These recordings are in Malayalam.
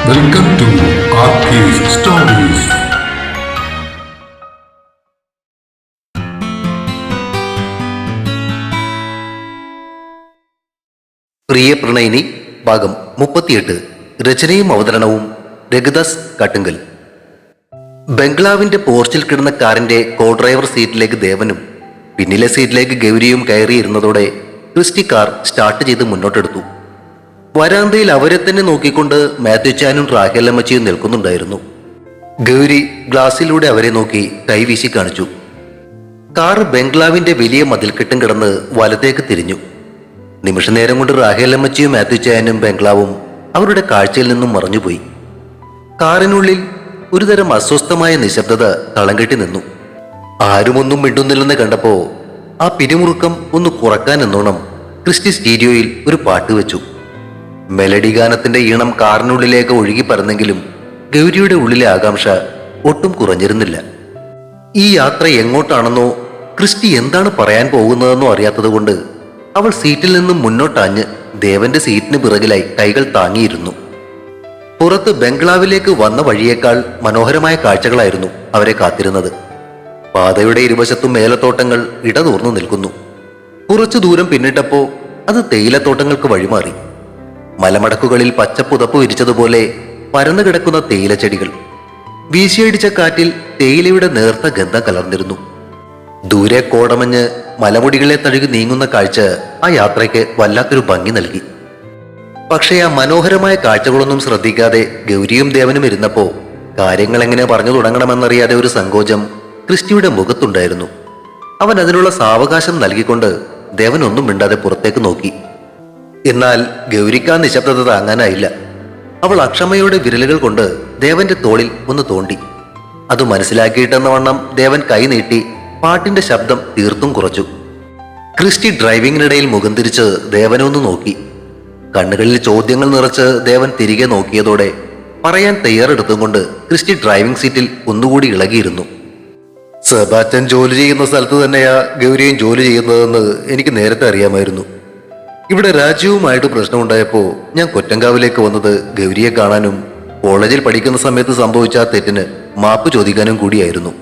Welcome to RK's Stories. പ്രിയ പ്രണയിനി ഭാഗം 38. രചനയും അവതരണവും രഘുദാസ് കാട്ടുങ്കൽ. ബംഗ്ലാവിന്റെ പോർച്ചിൽ കിടന്ന കാറിന്റെ കോ ഡ്രൈവർ സീറ്റിലേക്ക് ദേവനും പിന്നിലെ സീറ്റിലേക്ക് ഗൗരിയും കയറിയിരുന്നതോടെ ക്രിസ്റ്റി കാർ സ്റ്റാർട്ട് ചെയ്ത് മുന്നോട്ടെടുത്തു. വരാന്തയിൽ അവരെ തന്നെ നോക്കിക്കൊണ്ട് മാത്യുച്ചാനും റാഹേലമ്മച്ചിയും നിൽക്കുന്നുണ്ടായിരുന്നു. ഗൗരി ഗ്ലാസ്സിലൂടെ അവരെ നോക്കി കൈവീശി കാണിച്ചു. കാർ ബംഗ്ലാവിന്റെ വലിയ മതിൽക്കെട്ടും കിടന്ന് വലത്തേക്ക് തിരിഞ്ഞു. നിമിഷനേരം കൊണ്ട് റാഹേലമ്മച്ചിയും മാത്യുച്ചാനും ബംഗ്ലാവും അവരുടെ കാഴ്ചയിൽ നിന്നും മറഞ്ഞുപോയി. കാറിനുള്ളിൽ ഒരുതരം അസ്വസ്ഥമായ നിശബ്ദത തളം കെട്ടി നിന്നു. ആരുമൊന്നും മിണ്ടുന്നില്ലെന്ന് കണ്ടപ്പോ ആ പിരിമുറുക്കം ഒന്ന് കുറക്കാൻ എന്നോണം ക്രിസ്റ്റി സ്റ്റീരിയോയിൽ ഒരു പാട്ട് വെച്ചു. മെലഡി ഗാനത്തിന്റെ ഈണം കാറിനുള്ളിലേക്ക് ഒഴുകി പറന്നെങ്കിലും ഗൗരിയുടെ ഉള്ളിലെ ആകാംക്ഷ ഒട്ടും കുറഞ്ഞിരുന്നില്ല. ഈ യാത്ര എങ്ങോട്ടാണെന്നോ ക്രിസ്റ്റി എന്താണ് പറയാൻ പോകുന്നതെന്നോ അറിയാത്തതുകൊണ്ട് അവൾ സീറ്റിൽ നിന്നും മുന്നോട്ടാഞ്ഞ് ദേവന്റെ സീറ്റിന് പിറകിലായി കൈകൾ താങ്ങിയിരുന്നു. പുറത്ത് ബംഗ്ലാവിലേക്ക് വന്ന വഴിയേക്കാൾ മനോഹരമായ കാഴ്ചകളായിരുന്നു അവരെ കാത്തിരുന്നത്. പാതയുടെ ഇരുവശത്തും ഏലത്തോട്ടങ്ങൾ ഇടതൂർന്നു നിൽക്കുന്നു. കുറച്ചു ദൂരം പിന്നിട്ടപ്പോ അത് തേയിലത്തോട്ടങ്ങൾക്ക് വഴിമാറി. മലമടക്കുകളിൽ പച്ചപ്പുതപ്പ് വിരിച്ചതുപോലെ പരന്നു കിടക്കുന്ന തേയിലച്ചെടികൾ. വീശിയടിച്ച കാറ്റിൽ തേയിലയുടെ നേർത്ത ഗന്ധം കലർന്നിരുന്നു. ദൂരെ കോടമഞ്ഞ് മലമുടികളെ തഴുകി നീങ്ങുന്ന കാഴ്ച ആ യാത്രയ്ക്ക് വല്ലാത്തൊരു ഭംഗി നൽകി. പക്ഷേ ആ മനോഹരമായ കാഴ്ചകളൊന്നും ശ്രദ്ധിക്കാതെ ഗൗരിയും ദേവനും ഇരുന്നപ്പോ കാര്യങ്ങൾ എങ്ങനെ പറഞ്ഞു തുടങ്ങണമെന്നറിയാതെ ഒരു സങ്കോചം ക്രിസ്റ്റിയുടെ മുഖത്തുണ്ടായിരുന്നു. അവൻ അതിനുള്ള സാവകാശം നൽകിക്കൊണ്ട് ദേവൻ ഒന്നും മിണ്ടാതെ പുറത്തേക്ക് നോക്കി. എന്നാൽ ഗൗരിക്ക് ആ നിശബ്ദത താങ്ങാനായില്ല. അവൾ അക്ഷമയുടെ വിരലുകൾ കൊണ്ട് ദേവന്റെ തോളിൽ ഒന്ന് തോണ്ടി. അത് മനസ്സിലാക്കിയിട്ടെന്ന വണ്ണം ദേവൻ കൈ നീട്ടി പാട്ടിന്റെ ശബ്ദം തീർത്തും കുറച്ചു. ക്രിസ്റ്റി ഡ്രൈവിംഗിനിടയിൽ മുഖം തിരിച്ച് ദേവനെ ഒന്ന് നോക്കി. കണ്ണുകളിൽ ചോദ്യങ്ങൾ നിറച്ച് ദേവൻ തിരികെ നോക്കിയതോടെ പറയാൻ തയ്യാറെടുത്തും കൊണ്ട് ക്രിസ്റ്റി ഡ്രൈവിംഗ് സീറ്റിൽ ഒന്നുകൂടി ഇളകിയിരുന്നു. സെബാസ്റ്റ്യൻ ജോലി ചെയ്യുന്ന സ്ഥലത്ത് തന്നെയാ ഗൗരിയും ജോലി ചെയ്യുന്നതെന്ന് എനിക്ക് നേരത്തെ അറിയാമായിരുന്നു. ഇവിടെ രാജ്യവുമായിട്ട് പ്രശ്നമുണ്ടായപ്പോൾ ഞാൻ കൊറ്റങ്കാവിലേക്ക് വന്നത് ഗൗരിയെ കാണാനും കോളേജിൽ പഠിക്കുന്ന സമയത്ത് സംഭവിച്ച ആ തെറ്റിന് മാപ്പ് ചോദിക്കാനും കൂടിയായിരുന്നു.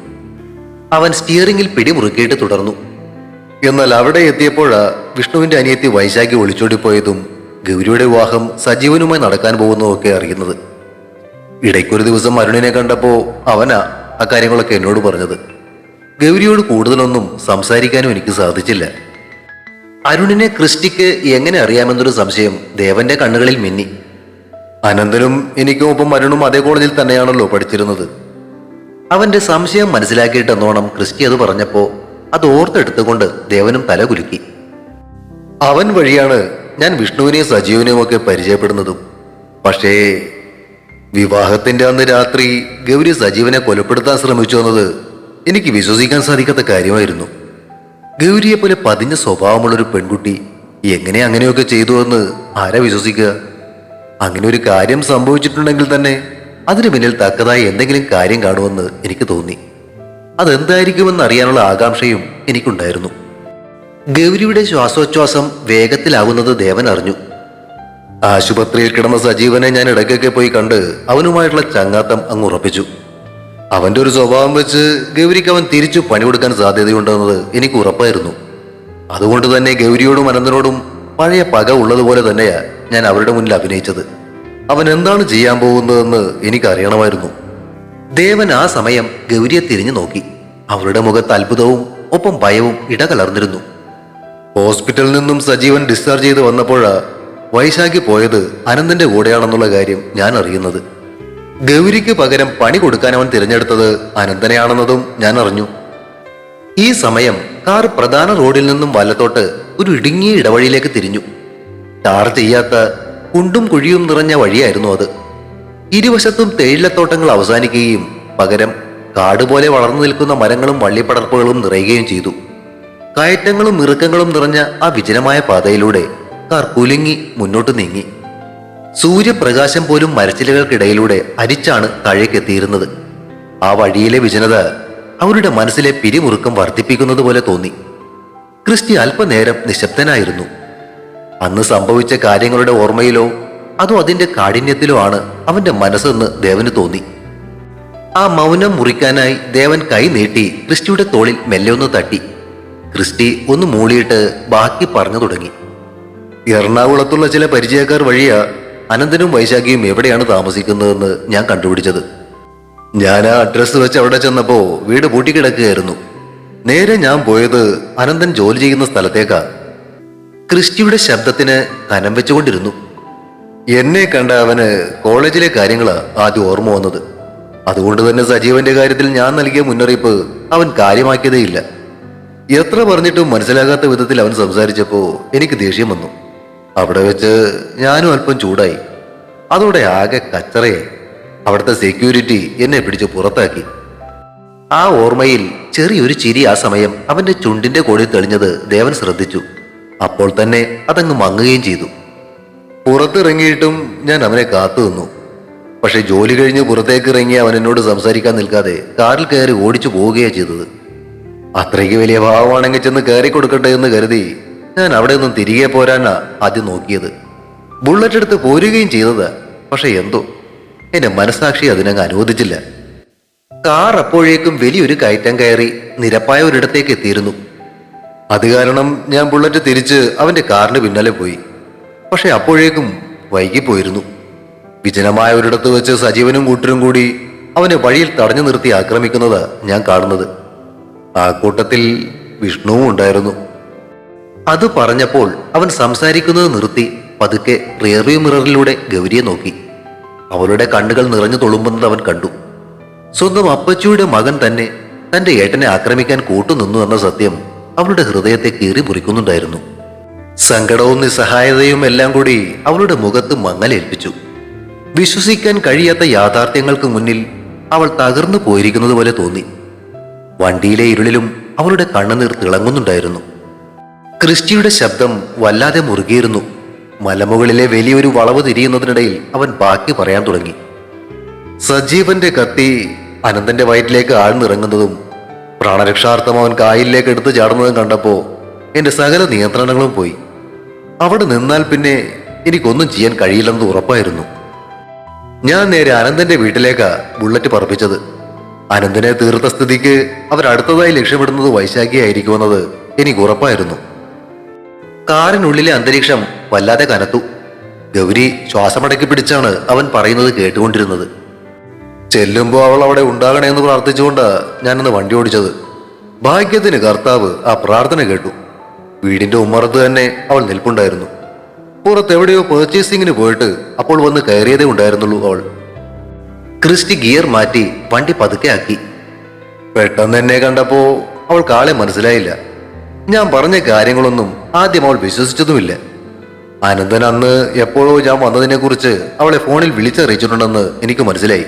അവൻ സ്റ്റിയറിംഗിൽ പിടിമുറുക്കിയിട്ട് തുടർന്നു. എന്നാൽ അവിടെ എത്തിയപ്പോഴാ വിഷ്ണുവിന്റെ അനിയത്തി വൈശാഖി ഒളിച്ചോടിപ്പോയതും ഗൗരിയുടെ വിവാഹം സജീവനുമായി നടക്കാൻ പോകുന്നതൊക്കെ അറിയുന്നത്. ഇടയ്ക്കൊരു ദിവസം അരുണിനെ കണ്ടപ്പോ അവനാ ആ കാര്യങ്ങളൊക്കെ എന്നോട് പറഞ്ഞത്. ഗൗരിയോട് കൂടുതലൊന്നും സംസാരിക്കാനും എനിക്ക് സാധിച്ചില്ല. അരുണിനെ ക്രിസ്റ്റിക്ക് എങ്ങനെ അറിയാമെന്നൊരു സംശയം ദേവന്റെ കണ്ണുകളിൽ മിന്നി. അനന്തനും എനിക്കും ഒപ്പം അരുണും അതേ കോളേജിൽ തന്നെയാണല്ലോ പഠിച്ചിരുന്നത്. അവന്റെ സംശയം മനസ്സിലാക്കിയിട്ടെന്നോണം ക്രിസ്റ്റി അത് പറഞ്ഞപ്പോ അത് ഓർത്തെടുത്തുകൊണ്ട് ദേവനും തല കുലുക്കി. അവൻ വഴിയാണ് ഞാൻ വിഷ്ണുവിനെയും സജീവനെയും ഒക്കെ പരിചയപ്പെടുന്നതും. പക്ഷേ വിവാഹത്തിന്റെ അന്ന് രാത്രി ഗൗരി സജീവനെ കൊലപ്പെടുത്താൻ ശ്രമിച്ചു എന്നത് എനിക്ക് വിശ്വസിക്കാൻ സാധിക്കാത്ത കാര്യമായിരുന്നു. ഗൗരിയെ പോലെ പതിഞ്ഞ സ്വഭാവമുള്ളൊരു പെൺകുട്ടി എങ്ങനെ അങ്ങനെയൊക്കെ ചെയ്തു എന്ന് ആരാ വിശ്വസിക്കുക? അങ്ങനെ ഒരു കാര്യം സംഭവിച്ചിട്ടുണ്ടെങ്കിൽ തന്നെ അതിനു പിന്നിൽ തക്കതായി എന്തെങ്കിലും കാര്യം കാണുമെന്ന് എനിക്ക് തോന്നി. അതെന്തായിരിക്കുമെന്ന് അറിയാനുള്ള ആകാംക്ഷയും എനിക്കുണ്ടായിരുന്നു. ഗൗരിയുടെ ശ്വാസോച്ഛ്വാസം വേഗത്തിലാവുന്നത് ദേവൻ അറിഞ്ഞു. ആശുപത്രിയിൽ കിടന്ന സജീവനെ ഞാൻ ഇടയ്ക്കൊക്കെ പോയി കണ്ട് അവനുമായിട്ടുള്ള ചങ്ങാത്തം അങ്ങ് ഉറപ്പിച്ചു. അവന്റെ ഒരു സ്വഭാവം വെച്ച് ഗൗരിക്ക് അവൻ തിരിച്ചു പണി കൊടുക്കാൻ സാധ്യതയുണ്ടെന്നത് എനിക്ക് ഉറപ്പായിരുന്നു. അതുകൊണ്ട് തന്നെ ഗൗരിയോടും അനന്തനോടും പഴയ പക ഉള്ളതുപോലെ തന്നെയാ ഞാൻ അവരുടെ മുന്നിൽ അഭിനയിച്ചത്. അവൻ എന്താണ് ചെയ്യാൻ പോകുന്നതെന്ന് എനിക്കറിയണമായിരുന്നു. ദേവൻ ആ സമയം ഗൗരിയെ തിരിഞ്ഞു നോക്കി. അവരുടെ മുഖത്ത് അത്ഭുതവും ഒപ്പം ഭയവും ഇടകലർന്നിരുന്നു. ഹോസ്പിറ്റലിൽ നിന്നും സജീവൻ ഡിസ്ചാർജ് ചെയ്ത് വന്നപ്പോഴാ വൈശാഖി പോയത് അനന്തന്റെ കൂടെയാണെന്നുള്ള കാര്യം ഞാൻ അറിയുന്നത്. ഗൗരിക്ക് പകരം പണി കൊടുക്കാൻ അവൻ തിരഞ്ഞെടുത്തത് അനന്തനെയാണെന്നതും ഞാൻ അറിഞ്ഞു. ഈ സമയം കാർ പ്രധാന റോഡിൽ നിന്നും വലത്തോട്ട് ഒരു ഇടുങ്ങിയ ഇടവഴിയിലേക്ക് തിരിഞ്ഞു. ടാർ ചെയ്യാത്ത കുണ്ടും കുഴിയും നിറഞ്ഞ വഴിയായിരുന്നു അത്. ഇരുവശത്തും തേയിലത്തോട്ടങ്ങൾ അവസാനിക്കുകയും പകരം കാടുപോലെ വളർന്നു നിൽക്കുന്ന മരങ്ങളും വള്ളിപ്പടർപ്പുകളും നിറയുകയും ചെയ്തു. കയറ്റങ്ങളും ഇറുക്കങ്ങളും നിറഞ്ഞ ആ വിജനമായ പാതയിലൂടെ കാർ കുലുങ്ങി മുന്നോട്ട് നീങ്ങി. സൂര്യപ്രകാശം പോലും മരച്ചിലകൾക്കിടയിലൂടെ അരിച്ചാണ് താഴേക്കെത്തിയിരുന്നത്. ആ വഴിയിലെ വിജനത അവരുടെ മനസ്സിലെ പിരിമുറുക്കം വർദ്ധിപ്പിക്കുന്നത് പോലെ തോന്നി. ക്രിസ്റ്റി അല്പനേരം നിശബ്ദനായിരുന്നു. അന്ന് സംഭവിച്ച കാര്യങ്ങളുടെ ഓർമ്മയിലോ അതോ അതിന്റെ കാഠിന്യത്തിലോ ആണ് അവന്റെ മനസ്സെന്ന് ദേവന് തോന്നി. ആ മൗനം മുറിക്കാനായി ദേവൻ കൈ നീട്ടി ക്രിസ്റ്റിയുടെ തോളിൽ മെല്ലെ ഒന്ന് തട്ടി. ക്രിസ്റ്റി ഒന്ന് മൂളിയിട്ട് ബാക്കി പറഞ്ഞു തുടങ്ങി. എറണാകുളത്തുള്ള ചില പരിചയക്കാർ വഴിയാ അനന്തനും വൈശാഖിയും എവിടെയാണ് താമസിക്കുന്നതെന്ന് ഞാൻ കണ്ടുപിടിച്ചത്. ഞാൻ ആ അഡ്രസ്സ് വെച്ച് അവിടെ ചെന്നപ്പോ വീട് പൂട്ടിക്കിടക്കുകയായിരുന്നു. നേരെ ഞാൻ പോയത് അനന്തൻ ജോലി ചെയ്യുന്ന സ്ഥലത്തേക്കാ. ക്രിസ്റ്റിയുടെ ശബ്ദത്തിന് കനം വെച്ചുകൊണ്ടിരുന്നു. എന്നെ കണ്ട അവന് കോളേജിലെ കാര്യങ്ങളാ ആദ്യം ഓർമ്മ വന്നത്. അതുകൊണ്ട് തന്നെ സജീവന്റെ കാര്യത്തിൽ ഞാൻ നൽകിയ മുന്നറിയിപ്പ് അവൻ കാര്യമാക്കിയതേയില്ല. എത്ര പറഞ്ഞിട്ടും മനസ്സിലാകാത്ത വിധത്തിൽ അവൻ സംസാരിച്ചപ്പോ എനിക്ക് ദേഷ്യം വന്നു. അവിടെ വെച്ച് ഞാനും അല്പം ചൂടായി. അതോടെ ആകെ കച്ചറയായി. അവിടുത്തെ സെക്യൂരിറ്റി എന്നെ പിടിച്ച് പുറത്താക്കി. ആ ഓർമ്മയിൽ ചെറിയൊരു ചിരി ആ സമയം അവന്റെ ചുണ്ടിന്റെ കോടിൽ തെളിഞ്ഞത് ദേവൻ ശ്രദ്ധിച്ചു. അപ്പോൾ തന്നെ അതങ്ങ് മങ്ങുകയും ചെയ്തു. പുറത്തിറങ്ങിയിട്ടും ഞാൻ അവനെ കാത്തു നിന്നു. പക്ഷെ ജോലി കഴിഞ്ഞ് പുറത്തേക്ക് ഇറങ്ങി അവൻ എന്നോട് സംസാരിക്കാൻ നിൽക്കാതെ കാറിൽ കയറി ഓടിച്ചു പോവുകയാണ് ചെയ്തത്. അത്രയ്ക്ക് വലിയ ഭാവമാണെങ്കിൽ ചെന്ന് കയറി കൊടുക്കട്ടെ എന്ന് കരുതി ഞാൻ അവിടെ നിന്നും തിരികെ പോരാനാ ആദ്യം നോക്കിയത്. ബുള്ളറ്റ് എടുത്ത് പോരുകയും ചെയ്തതാ. പക്ഷെ എന്തോ എന്റെ മനസാക്ഷി അതിനങ്ങ് അനുവദിച്ചില്ല. കാർ അപ്പോഴേക്കും വലിയൊരു കയറ്റം കയറി നിരപ്പായ ഒരിടത്തേക്ക് എത്തിയിരുന്നു. അത് കാരണം ഞാൻ ബുള്ളറ്റ് തിരിച്ച് അവന്റെ കാറിന് പിന്നാലെ പോയി. പക്ഷെ അപ്പോഴേക്കും വൈകിപ്പോയിരുന്നു. വിജനമായ ഒരിടത്ത് വെച്ച് സജീവനും കൂട്ടരും കൂടി അവനെ വഴിയിൽ തടഞ്ഞു നിർത്തി ആക്രമിക്കുന്നതാ ഞാൻ കാണുന്നത്. ആ കൂട്ടത്തിൽ വിഷ്ണുവും ഉണ്ടായിരുന്നു. അത് പറഞ്ഞപ്പോൾ അവൻ സംസാരിക്കുന്നത് നിർത്തി പതുക്കെ റിയർവ്യൂ മിററിലൂടെ ഗൗരിയെ നോക്കി. അവളുടെ കണ്ണുകൾ നിറഞ്ഞു തുളുമ്പുന്നത് അവൻ കണ്ടു. സ്വന്തം അപ്പച്ചിയുടെ മകൻ തന്നെ തന്റെ ഏട്ടനെ ആക്രമിക്കാൻ കൂട്ടുനിന്നു എന്ന സത്യം അവളുടെ ഹൃദയത്തെ കീറി മുറിക്കുന്നുണ്ടായിരുന്നു. സങ്കടവും നിസ്സഹായതയും എല്ലാം കൂടി അവളുടെ മുഖത്ത് മങ്ങലേൽപ്പിച്ചു. വിശ്വസിക്കാൻ കഴിയാത്ത യാഥാർത്ഥ്യങ്ങൾക്ക് മുന്നിൽ അവൾ തകർന്നു പോയിരിക്കുന്നത് പോലെ തോന്നി. വണ്ടിയിലെ ഇരുളിലും അവളുടെ കണ്ണുനീർ തിളങ്ങുന്നുണ്ടായിരുന്നു. ക്രിസ്റ്റിയുടെ ശബ്ദം വല്ലാതെ മുറുകിയിരുന്നു. മലമുകളിലെ വലിയൊരു വളവ് തിരിയുന്നതിനിടയിൽ അവൻ ബാക്കി പറയാൻ തുടങ്ങി. സജീവന്റെ കത്തി അനന്തന്റെ വയറ്റിലേക്ക് ആഴ്ന്നിറങ്ങുന്നതും പ്രാണരക്ഷാർത്ഥം അവൻ കായലിലേക്ക് എടുത്തു ചാടുന്നതും കണ്ടപ്പോ എന്റെ സകല നിയന്ത്രണങ്ങളും പോയി. അവിടെ നിന്നാൽ പിന്നെ എനിക്കൊന്നും ചെയ്യാൻ കഴിയില്ലെന്ന് ഉറപ്പായിരുന്നു. ഞാൻ നേരെ അനന്തന്റെ വീട്ടിലേക്കാ ബുള്ളറ്റ് പറപ്പിച്ചത്. അനന്തനെ തീർത്ത സ്ഥിതിക്ക് അവരടുത്തതായി ലക്ഷ്യമിടുന്നത് വൈശാഖിയായിരിക്കുമെന്നത് എനിക്ക് ഉറപ്പായിരുന്നു. കാറിനുള്ളിലെ അന്തരീക്ഷം വല്ലാതെ കനത്തു. ഗൗരി ശ്വാസമടക്കി പിടിച്ചാണ് അവൻ പറയുന്നത് കേട്ടുകൊണ്ടിരുന്നത്. ചെല്ലുമ്പോൾ അവൾ അവിടെ ഉണ്ടാകണമെന്ന് പ്രാർത്ഥിച്ചുകൊണ്ടാ ഞാനന്ന് വണ്ടി ഓടിച്ചത്. ഭാഗ്യത്തിന് കർത്താവ് ആ പ്രാർത്ഥന കേട്ടു. വീടിന്റെ ഉമ്മറത്ത് തന്നെ അവൾ നിൽപ്പുണ്ടായിരുന്നു. പുറത്തെവിടെയോ പർച്ചേസിങ്ങിന് പോയിട്ട് അപ്പോൾ വന്ന് കയറിയതേ ഉണ്ടായിരുന്നുള്ളൂ അവൾ. ക്രിസ്റ്റി ഗിയർ മാറ്റി വണ്ടി പതുക്കെ ആക്കി. പെട്ടെന്ന് എന്നെ കണ്ടപ്പോ അവൾക്ക് ആളെ മനസ്സിലായില്ല. ഞാൻ പറഞ്ഞ കാര്യങ്ങളൊന്നും ആദ്യം അവൾ വിശ്വസിച്ചതുമില്ല. അനന്തൻ അന്ന് എപ്പോഴോ ഞാൻ വന്നതിനെ കുറിച്ച് അവളെ ഫോണിൽ വിളിച്ചറിയിച്ചിട്ടുണ്ടെന്ന് എനിക്ക് മനസ്സിലായി.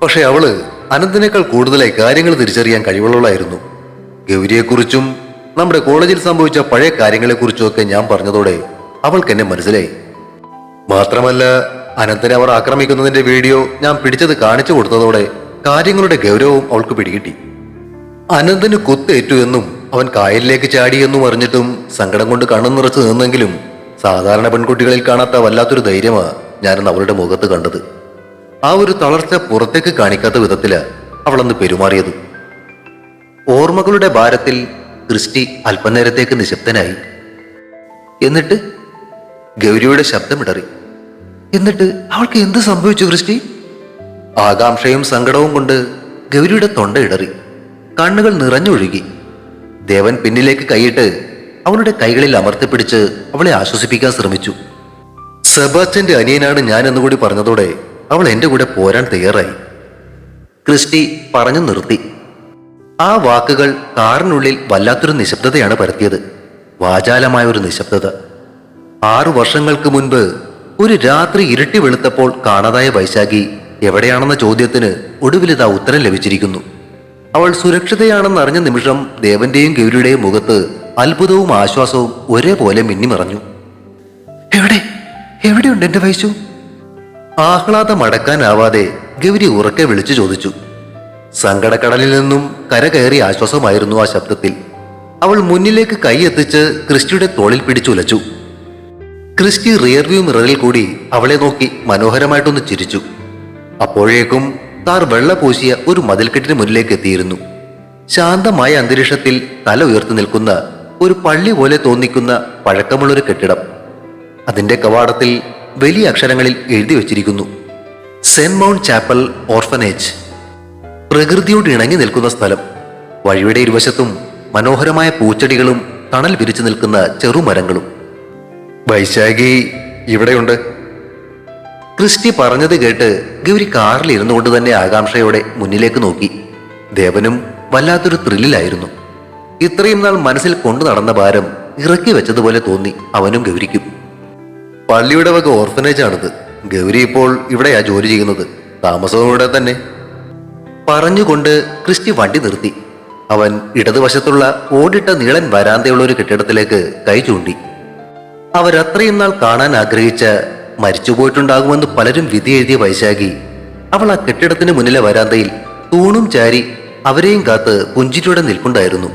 പക്ഷെ അവള് അനന്തനേക്കാൾ കൂടുതലായി കാര്യങ്ങൾ തിരിച്ചറിയാൻ കഴിവുള്ളവളായിരുന്നു. ഗൗരിയെക്കുറിച്ചും നമ്മുടെ കോളേജിൽ സംഭവിച്ച പഴയ കാര്യങ്ങളെക്കുറിച്ചും ഒക്കെ ഞാൻ പറഞ്ഞതോടെ അവൾക്ക് എന്നെ മനസ്സിലായി. മാത്രമല്ല അനന്തനെ അവർ ആക്രമിക്കുന്നതിന്റെ വീഡിയോ ഞാൻ പിടിച്ചത് കാണിച്ചു കൊടുത്തതോടെ കാര്യങ്ങളുടെ ഗൗരവവും അവൾക്ക് പിടികിട്ടി. അനന്തന് കുത്തേറ്റു എന്നും അവൻ കായലിലേക്ക് ചാടിയെന്നും അറിഞ്ഞിട്ടും സങ്കടം കൊണ്ട് കണ്ണു നിറച്ചു നിന്നെങ്കിലും സാധാരണ പെൺകുട്ടികളിൽ കാണാത്ത വല്ലാത്തൊരു ധൈര്യമാ ഞാനെന്ന് അവളുടെ മുഖത്ത് കണ്ടത്. ആ ഒരു തളർച്ച പുറത്തേക്ക് കാണിക്കാത്ത വിധത്തില് അവളന്ന് പെരുമാറിയത്. ഓർമ്മകളുടെ ഭാരത്തിൽ ക്രിസ്റ്റി അല്പനേരത്തേക്ക് നിശബ്ദനായി. എന്നിട്ട് ഗൗരിയുടെ ശബ്ദമിടറി. എന്നിട്ട് അവൾക്ക് എന്ത് സംഭവിച്ചു ക്രിസ്റ്റി? ആകാംക്ഷയും സങ്കടവും കൊണ്ട് ഗൗരിയുടെ തൊണ്ട ഇടറി. കണ്ണുകൾ നിറഞ്ഞൊഴുകി. ദേവൻ പിന്നിലേക്ക് കൈയിട്ട് അവളുടെ കൈകളിൽ അമർത്തിപ്പിടിച്ച് അവളെ ആശ്വസിപ്പിക്കാൻ ശ്രമിച്ചു. സെബാസ്റ്റ്യന്റെ അനിയനാണ് ഞാൻ എന്നുകൂടി പറഞ്ഞതോടെ അവൾ എന്റെ കൂടെ പോരാൻ തയ്യാറായി. ക്രിസ്റ്റി പറഞ്ഞു നിർത്തി. ആ വാക്കുകൾ കാറിനുള്ളിൽ വല്ലാത്തൊരു നിശബ്ദതയാണ് പരത്തിയത്. വാചാലമായ ഒരു നിശബ്ദത. 6 വർഷങ്ങൾക്ക് മുൻപ് ഒരു രാത്രി ഇരുട്ടി വെളുത്തപ്പോൾ കാണാതായ വൈശാഖി എവിടെയാണെന്ന ചോദ്യത്തിന് ഒടുവിലിതാ ഉത്തരം ലഭിച്ചിരിക്കുന്നു. അവൾ സുരക്ഷിതയാണെന്ന് അറിഞ്ഞ നിമിഷം ദേവന്റെയും ഗൗരിയുടെയും മുഖത്ത് അത്ഭുതവും ആശ്വാസവും ഒരേപോലെ മിന്നിമറഞ്ഞു. എവിടെയുണ്ട് എന്റെ വൈശു? ആഹ്ലാദം അടക്കാനാവാതെ ഗൗരി ഉറക്കെ വിളിച്ചു ചോദിച്ചു. സങ്കടക്കടലിൽ നിന്നും കര കയറിയ ആശ്വാസമായിരുന്നു ആ ശബ്ദത്തിൽ. അവൾ മുന്നിലേക്ക് കൈ എത്തിച്ച് ക്രിസ്റ്റിയുടെ തോളിൽ പിടിച്ചുലച്ചു. ക്രിസ്റ്റി റിയർവ്യൂ മിററിൽ കൂടി അവളെ നോക്കി മനോഹരമായിട്ടൊന്ന് ചിരിച്ചു. അപ്പോഴേക്കും കാർ വെള്ള പൂശിയ ഒരു മതിൽക്കെട്ടിന് മുന്നിലേക്ക് എത്തിയിരുന്നു. ശാന്തമായ അന്തരീക്ഷത്തിൽ തല ഉയർത്തി നിൽക്കുന്ന ഒരു പള്ളി പോലെ തോന്നിക്കുന്ന പഴക്കമുള്ളൊരു കെട്ടിടം. അതിന്റെ കവാടത്തിൽ വലിയ അക്ഷരങ്ങളിൽ എഴുതി വച്ചിരിക്കുന്നു, സെന്റ് മൗണ്ട് ചാപ്പൽ ഓർഫനേജ്. പ്രകൃതിയോട് ഇണങ്ങി നിൽക്കുന്ന സ്ഥലം. വഴിയുടെ ഇരുവശത്തും മനോഹരമായ പൂച്ചെടികളും തണൽ വിരിച്ചു നിൽക്കുന്ന ചെറുമരങ്ങളും. വൈശാഖി ഇവിടെയുണ്ട്. ക്രിസ്റ്റി പറഞ്ഞത് കേട്ട് ഗൗരി കാറിൽ ഇരുന്നു കൊണ്ട് തന്നെ ആകാംക്ഷയോടെ മുന്നിലേക്ക് നോക്കി. ദേവനും വല്ലാത്തൊരു ത്രില്ലിലായിരുന്നു. ഇത്രയും നാൾ മനസ്സിൽ കൊണ്ടു നടന്ന ഭാരം ഇറക്കി വെച്ചതുപോലെ തോന്നി അവനും ഗൗരിക്കും. പള്ളിയുടെ വക ഓർഫനേജ് ആണിത്. ഗൗരി ഇപ്പോൾ ഇവിടെയാ ജോലി ചെയ്യുന്നത്. താമസവും ഇവിടെ തന്നെ. പറഞ്ഞുകൊണ്ട് ക്രിസ്റ്റി വണ്ടി നിർത്തി. അവൻ ഇടതുവശത്തുള്ള ഓടിട്ട നീളൻ വരാന്തയുള്ള ഒരു കെട്ടിടത്തിലേക്ക് കൈ ചൂണ്ടി. അവരത്രയും നാൾ കാണാൻ ആഗ്രഹിച്ച, മരിച്ചുപോയിട്ടുണ്ടാകുമെന്ന് പലരും വിധി എഴുതിയ വൈശാഖി അവൾ ആ കെട്ടിടത്തിന് മുന്നിലെ വരാന്തയിൽ തൂണും ചാരി അവരെയും കാത്ത് പുഞ്ചിരിയോടെ നിൽപ്പുണ്ടായിരുന്നു.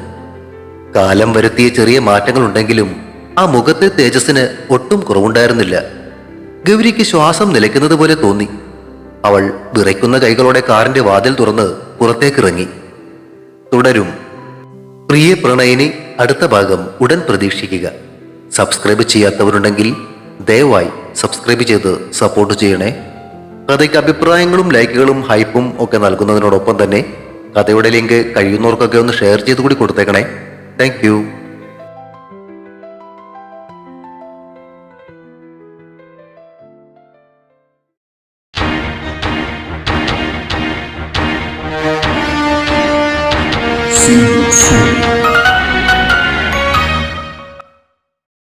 കാലം വരുത്തിയ ചെറിയ മാറ്റങ്ങളുണ്ടെങ്കിലും ആ മുഖത്തെ തേജസ്സിന് ഒട്ടും കുറവുണ്ടായിരുന്നില്ല. ഗൗരിക്ക് ശ്വാസം നിലയ്ക്കുന്നത് പോലെ തോന്നി. അവൾ വിറയ്ക്കുന്ന കൈകളോടെ കാറിന്റെ വാതിൽ തുറന്ന് പുറത്തേക്കിറങ്ങി. തുടരും. പ്രിയ പ്രണയിനി അടുത്ത ഭാഗം ഉടൻ പ്രതീക്ഷിക്കുക. സബ്സ്ക്രൈബ് ചെയ്യാത്തവരുണ്ടെങ്കിൽ ദയവായി സബ്സ്ക്രൈബ് ചെയ്ത് സപ്പോർട്ട് ചെയ്യണേ. കഥയ്ക്ക് അഭിപ്രായങ്ങളും ലൈക്കുകളും ഹൈപ്പും ഒക്കെ നൽകുന്നതിനോടൊപ്പം തന്നെ കഥയുടെ ലിങ്ക് കഴിയുന്നവർക്കൊക്കെ ഒന്ന് ഷെയർ ചെയ്ത് കൂടി കൊടുത്തേക്കണേ. താങ്ക്